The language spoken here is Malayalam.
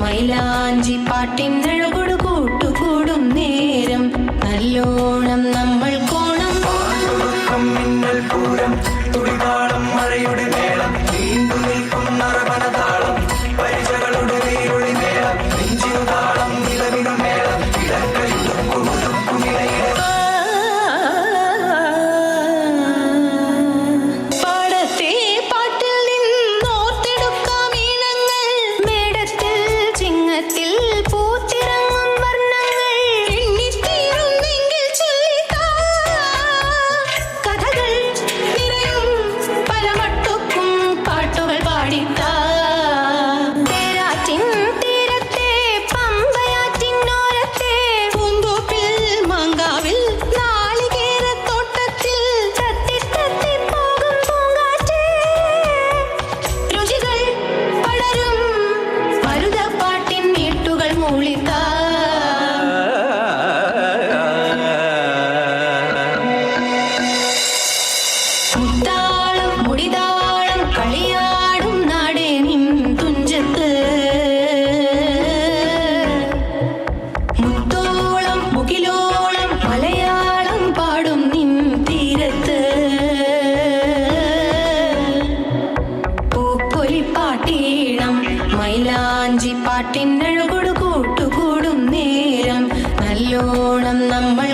മൈലാഞ്ചി പാട്ടിൻ അഴകൊടു കൂട്ടുകൂടും നേരം നല്ലോണം നമ്മൾ കോണം മിന്നൽ പൂരം തുടിതാളം മഴയുടെ മേളം നീണ്ടു നിൽക്കും നറവനതാളം പരിചകളുടെ വേരുളി മേളം നെഞ്ചിനു താളം നിലവിനു മേളം ഇടക്കയുടുക്കുമിടയിലെ പാടത്തെ പാട്ടിൽ നിന്നോർത്തെടുക്കാം ഈണങ്ങൾ മേടത്തിൽ ചിങ്ങത്തിൽ പൂത്തിറങ്ങും വർണ്ണങ്ങൾ എണ്ണിത്തീരുന്നെങ്കിൽ ചൊല്ലിത്താ കഥകൾ നിറയും പല മട്ടുക്കും പാട്ടുകൾ പാടിത്താ തേരാറ്റിൻ തീരത്തെ പമ്പയാറ്റിനോരത്തെ പൂന്തോപ്പിൽ മാങ്കാവിൽ നാളികേരത്തോട്ടത്തിൽ തത്തി തത്തി പോകും പൂങ്കാറ്റേ രുചികൾ പടരും മരുതപ്പാട്ടിൻ നീട്ടുകൾ മൂളിത്താ മുത്താളം മുടിതാളം കളിയാടും നാടേ നിൻ തുഞ്ചത്ത് മുത്തോളം മുകിലോളം മലയാളം പാടും നിൻ തീരത്ത് പൂപ്പൊലിപ്പാട്ടീണം മൈലാഞ്ചി പാട്ടിൻ അഴകൊടു കൂട്ടുകൂടും നേരം നല്ലോണം നമ്മൾ